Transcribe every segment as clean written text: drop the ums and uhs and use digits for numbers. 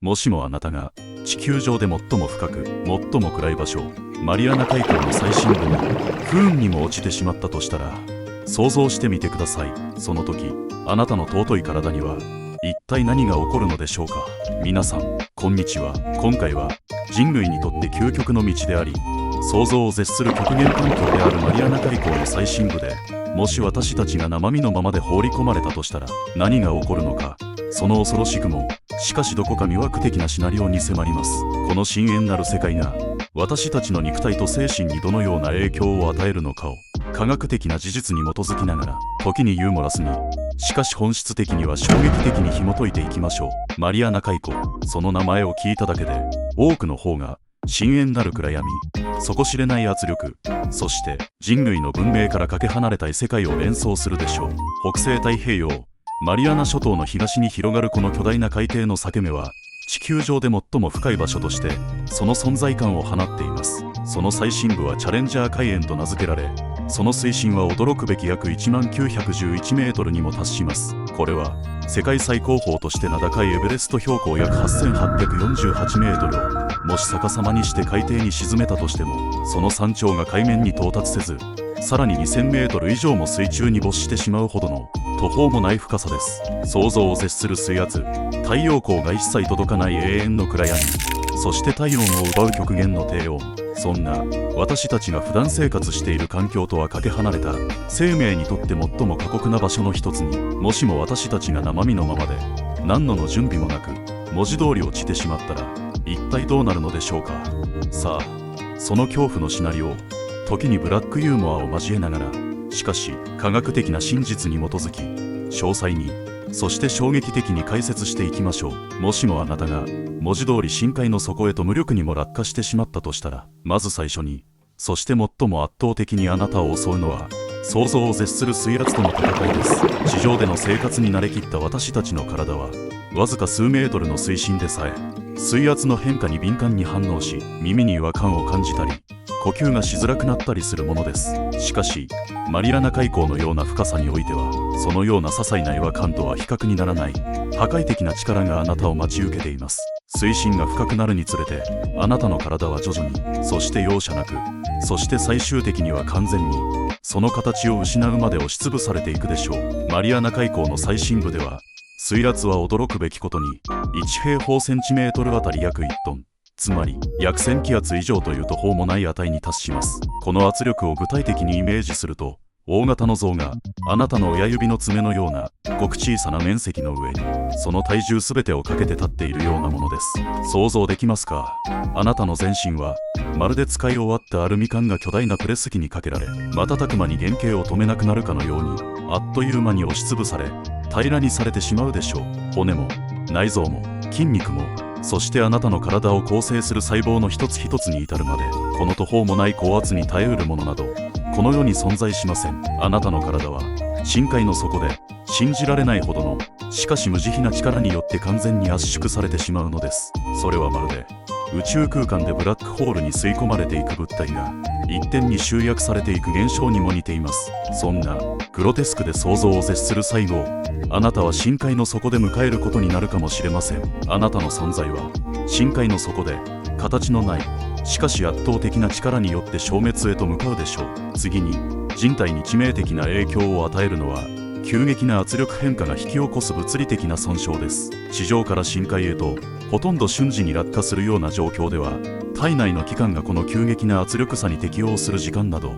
もしもあなたが地球上で最も深く最も暗い場所、マリアナ海溝の最深部に不運にも落ちてしまったとしたら、想像してみてください。その時あなたの尊い体には一体何が起こるのでしょうか。皆さんこんにちは。今回は人類にとって究極の道であり、想像を絶する極限環境であるマリアナ海溝の最深部で、もし私たちが生身のままで放り込まれたとしたら何が起こるのか。その恐ろしくもしかしどこか魅惑的なシナリオに迫ります。この深淵なる世界が私たちの肉体と精神にどのような影響を与えるのかを科学的な事実に基づきながら、時にユーモラスに、しかし本質的には衝撃的に紐解いていきましょう。マリアナ海溝、その名前を聞いただけで多くの方が深淵なる暗闇、底知れない圧力、そして人類の文明からかけ離れた異世界を連想するでしょう。北西太平洋マリアナ諸島の東に広がるこの巨大な海底の裂け目は、地球上で最も深い場所としてその存在感を放っています。その最深部はチャレンジャー海淵と名付けられ、その水深は驚くべき約10911メートルにも達します。これは世界最高峰として名高いエベレスト標高約8848メートルをもし逆さまにして海底に沈めたとしても、その山頂が海面に到達せず、さらに2000メートル以上も水中に没してしまうほどの途方もない深さです。想像を絶する水圧、太陽光が一切届かない永遠の暗闇、そして体温を奪う極限の低温。そんな私たちが普段生活している環境とはかけ離れた、生命にとって最も過酷な場所の一つに、もしも私たちが生身のままで何の準備もなく文字通り落ちてしまったら一体どうなるのでしょうか。さあ、その恐怖のシナリオを時にブラックユーモアを交えながら、しかし科学的な真実に基づき詳細に、そして衝撃的に解説していきましょう。もしもあなたが文字通り深海の底へと無力にも落下してしまったとしたら、まず最初に、そして最も圧倒的にあなたを襲うのは想像を絶する水圧との戦いです。地上での生活に慣れきった私たちの体は、わずか数メートルの水深でさえ水圧の変化に敏感に反応し、耳に違和感を感じたり呼吸がしづらくなったりするものです。しかしマリアナ海溝のような深さにおいては、そのような些細な違和感とは比較にならない破壊的な力があなたを待ち受けています。水深が深くなるにつれて、あなたの体は徐々に、そして容赦なく、そして最終的には完全にその形を失うまで押しつぶされていくでしょう。マリアナ海溝の最深部では、水圧は驚くべきことに1平方センチメートルあたり約1トン、つまり約1000気圧以上という途方もない値に達します。この圧力を具体的にイメージすると、大型の象があなたの親指の爪のようなごく小さな面積の上に、その体重すべてをかけて立っているようなものです。想像できますか。あなたの全身はまるで使い終わったアルミ缶が巨大なプレス機にかけられ、瞬く間に原型を止めなくなるかのように、あっという間に押しつぶされ平らにされてしまうでしょう。骨も内臓も筋肉も、そしてあなたの体を構成する細胞の一つ一つに至るまで、この途方もない高圧に耐えうるものなどこの世に存在しません。あなたの体は深海の底で信じられないほどの、しかし無慈悲な力によって完全に圧縮されてしまうのです。それはまるで宇宙空間でブラックホールに吸い込まれていく物体が一点に集約されていく現象にも似ています。そんなグロテスクで想像を絶する最後を、あなたは深海の底で迎えることになるかもしれません。あなたの存在は深海の底で形のない、しかし圧倒的な力によって消滅へと向かうでしょう。次に人体に致命的な影響を与えるのは、急激な圧力変化が引き起こす物理的な損傷です。地上から深海へとほとんど瞬時に落下するような状況では、体内の器官がこの急激な圧力差に適応する時間など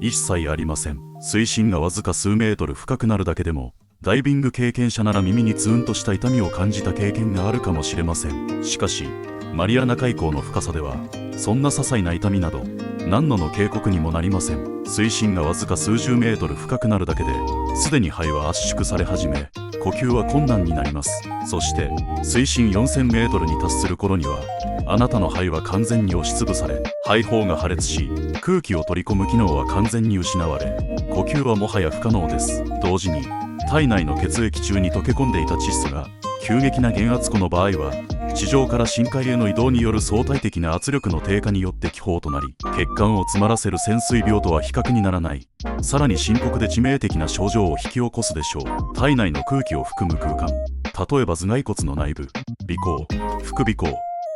一切ありません。水深がわずか数メートル深くなるだけでも、ダイビング経験者なら耳にツーンとした痛みを感じた経験があるかもしれません。しかしマリアナ海溝の深さでは、そんな些細な痛みなど何の警告にもなりません。水深がわずか数十メートル深くなるだけで、すでに肺は圧縮され始め、呼吸は困難になります。そして水深4000メートルに達する頃には、あなたの肺は完全に押しつぶされ、肺胞が破裂し、空気を取り込む機能は完全に失われ、呼吸はもはや不可能です。同時に体内の血液中に溶け込んでいた窒素が急激な減圧。この場合は地上から深海への移動による相対的な圧力の低下によって気泡となり、血管を詰まらせる潜水病とは比較にならない、さらに深刻で致命的な症状を引き起こすでしょう。体内の空気を含む空間、例えば頭蓋骨の内部、鼻孔、副鼻孔、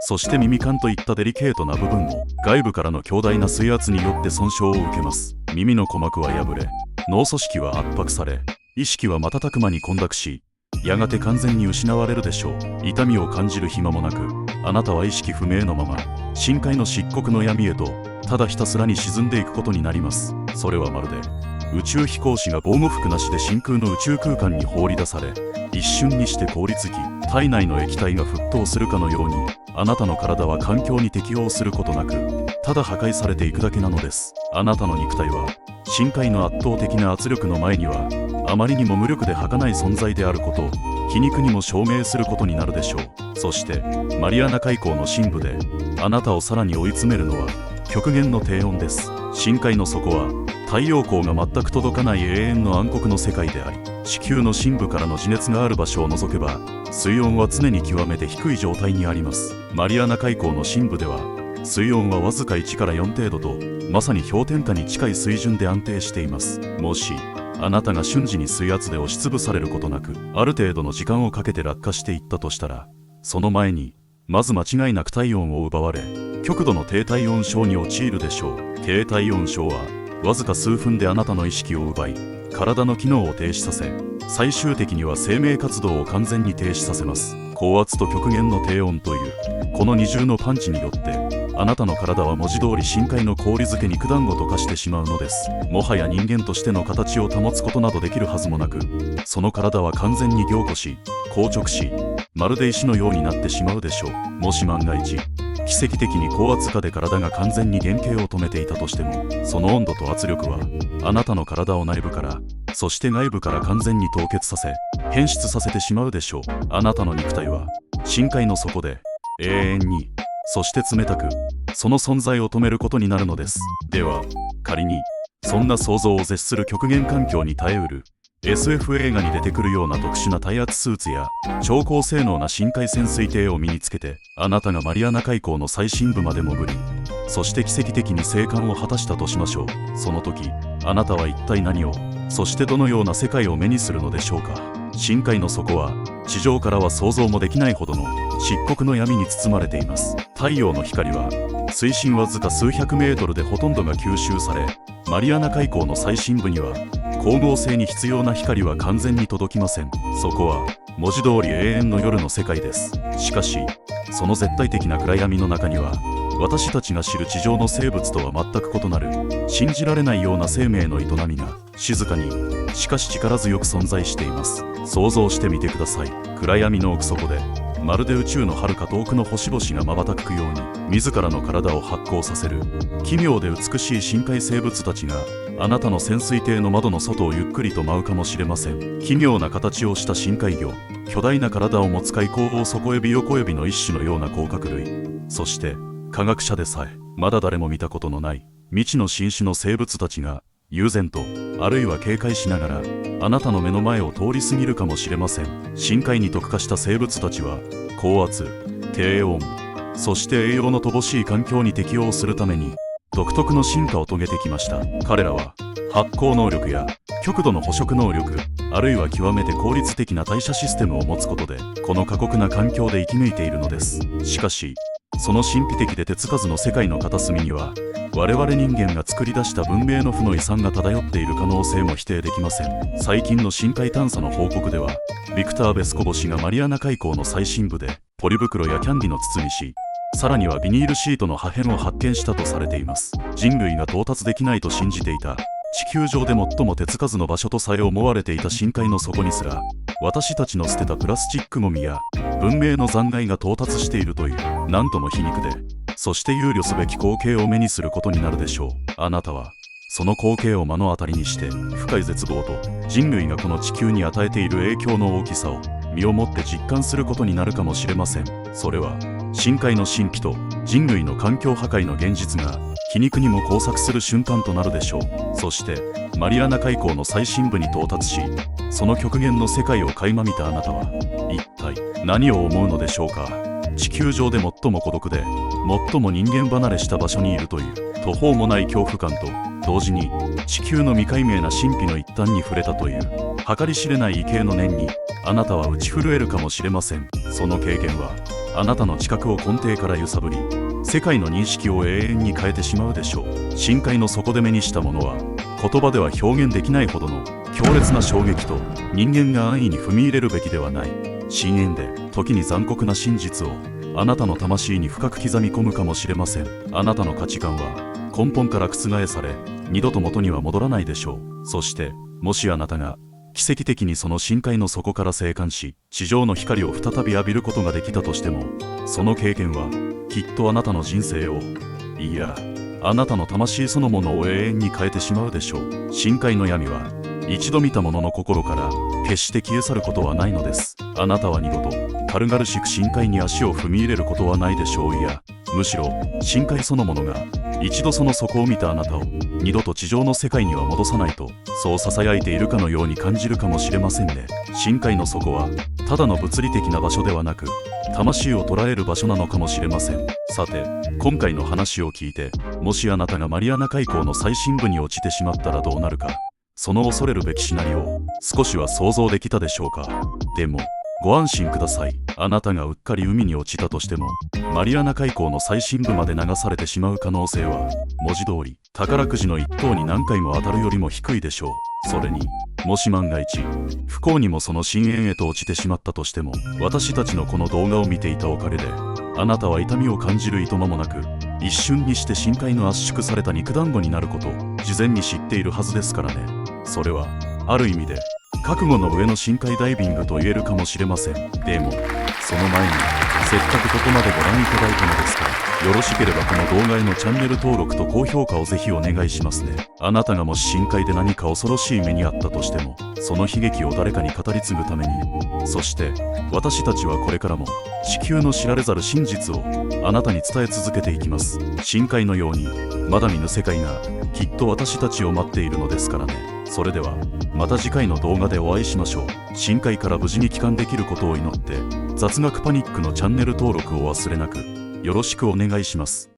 そして耳管といったデリケートな部分も外部からの強大な水圧によって損傷を受けます。耳の鼓膜は破れ、脳組織は圧迫され、意識は瞬く間に混濁し、やがて完全に失われるでしょう。痛みを感じる暇もなく、あなたは意識不明のまま深海の漆黒の闇へとただひたすらに沈んでいくことになります。それはまるで宇宙飛行士が防護服なしで真空の宇宙空間に放り出され、一瞬にして凍りつき、体内の液体が沸騰するかのように、あなたの体は環境に適応することなく、ただ破壊されていくだけなのです。あなたの肉体は深海の圧倒的な圧力の前にはあまりにも無力で儚い存在であることを皮肉にも証明することになるでしょう。そしてマリアナ海溝の深部であなたをさらに追い詰めるのは極限の低温です。深海の底は太陽光が全く届かない永遠の暗黒の世界であり、地球の深部からの地熱がある場所を除けば水温は常に極めて低い状態にあります。マリアナ海溝の深部では水温はわずか1から4程度と、まさに氷点下に近い水準で安定しています。もしあなたが瞬時に水圧で押しつぶされることなく、ある程度の時間をかけて落下していったとしたら、その前にまず間違いなく体温を奪われ、極度の低体温症に陥るでしょう。低体温症はわずか数分であなたの意識を奪い、体の機能を停止させ、最終的には生命活動を完全に停止させます。高圧と極限の低温というこの二重のパンチによって、あなたの体は文字通り深海の氷漬け肉団子と化してしまうのです。もはや人間としての形を保つことなどできるはずもなく、その体は完全に凝固し、硬直し、まるで石のようになってしまうでしょう。もし万が一奇跡的に高圧下で体が完全に原型を止めていたとしても、その温度と圧力はあなたの体を内部から、そして外部から完全に凍結させ、変質させてしまうでしょう。あなたの肉体は深海の底で永遠に、そして冷たく、その存在を止めることになるのです。では仮にそんな想像を絶する極限環境に耐えうる SF 映画に出てくるような特殊な耐圧スーツや超高性能な深海潜水艇を身につけて、あなたがマリアナ海溝の最深部まで潜り、そして奇跡的に生還を果たしたとしましょう。その時あなたは一体何を、そしてどのような世界を目にするのでしょうか。深海の底は地上からは想像もできないほどの漆黒の闇に包まれています。太陽の光は水深わずか数百メートルでほとんどが吸収され、マリアナ海溝の最深部には光合成に必要な光は完全に届きません。そこは文字通り永遠の夜の世界です。しかしその絶対的な暗闇の中には、私たちが知る地上の生物とは全く異なる信じられないような生命の営みが静かに、しかし力強く存在しています。想像してみてください。暗闇の奥底でまるで宇宙の遥か遠くの星々が瞬くように自らの体を発光させる奇妙で美しい深海生物たちが、あなたの潜水艇の窓の外をゆっくりと舞うかもしれません。奇妙な形をした深海魚、巨大な体を持つ海溝オオソコエビヨコエビの一種のような甲殻類、そして科学者でさえまだ誰も見たことのない未知の新種の生物たちが悠然と、あるいは警戒しながらあなたの目の前を通り過ぎるかもしれません。深海に特化した生物たちは高圧、低温、そして栄養の乏しい環境に適応するために独特の進化を遂げてきました。彼らは発光能力や極度の捕食能力、あるいは極めて効率的な代謝システムを持つことで、この過酷な環境で生き抜いているのです。しかしその神秘的で手つかずの世界の片隅には、我々人間が作り出した文明の負の遺産が漂っている可能性も否定できません。最近の深海探査の報告では、ビクター・ベスコボ氏がマリアナ海溝の最深部でポリ袋やキャンディの包み紙、さらにはビニールシートの破片を発見したとされています。人類が到達できないと信じていた地球上で最も手つかずの場所とさえ思われていた深海の底にすら、私たちの捨てたプラスチックゴミや文明の残骸が到達しているという、なんとも皮肉で、そして憂慮すべき光景を目にすることになるでしょう。あなたはその光景を目の当たりにして、深い絶望と人類がこの地球に与えている影響の大きさを身をもって実感することになるかもしれません。それは深海の神秘と人類の環境破壊の現実が皮肉にも交錯する瞬間となるでしょう。そしてマリアナ海溝の最深部に到達し、その極限の世界を垣間見たあなたは一体何を思うのでしょうか。地球上で最も孤独で最も人間離れした場所にいるという途方もない恐怖感と同時に、地球の未解明な神秘の一端に触れたという計り知れない異形の念にあなたは打ち震えるかもしれません。その経験はあなたの知覚を根底から揺さぶり、世界の認識を永遠に変えてしまうでしょう。深海の底で目にしたものは言葉では表現できないほどの強烈な衝撃と、人間が安易に踏み入れるべきではない深淵で時に残酷な真実をあなたの魂に深く刻み込むかもしれません。あなたの価値観は根本から覆され、二度と元には戻らないでしょう。そしてもしあなたが奇跡的にその深海の底から生還し、地上の光を再び浴びることができたとしても、その経験はきっとあなたの人生を、いやあなたの魂そのものを永遠に変えてしまうでしょう。深海の闇は一度見た者の心から決して消え去ることはないのです。あなたは二度と軽々しく深海に足を踏み入れることはないでしょう。いやむしろ深海そのものが一度その底を見たあなたを二度と地上の世界には戻さないと、そう囁いているかのように感じるかもしれませんね。深海の底はただの物理的な場所ではなく、魂を捉える場所なのかもしれません。さて、今回の話を聞いて、もしあなたがマリアナ海溝の最深部に落ちてしまったらどうなるか、その恐れるべきシナリオを少しは想像できたでしょうか。でもご安心ください。あなたがうっかり海に落ちたとしても、マリアナ海溝の最深部まで流されてしまう可能性は文字通り宝くじの一等に何回も当たるよりも低いでしょう。それにもし万が一不幸にもその深淵へと落ちてしまったとしても、私たちのこの動画を見ていたおかげであなたは痛みを感じるいとまもなく、一瞬にして深海の圧縮された肉団子になることを事前に知っているはずですからね。それはある意味で覚悟の上の深海ダイビングと言えるかもしれません。でもその前に、せっかくここまでご覧いただいたのですから、よろしければこの動画へのチャンネル登録と高評価をぜひお願いしますね。あなたがもし深海で何か恐ろしい目にあったとしても、その悲劇を誰かに語り継ぐために、そして私たちはこれからも地球の知られざる真実をあなたに伝え続けていきます。深海のようにまだ見ぬ世界がきっと私たちを待っているのですからね。それではまた次回の動画でお会いしましょう。深海から無事に帰還できることを祈って、雑学パニックのチャンネル登録を忘れなくよろしくお願いします。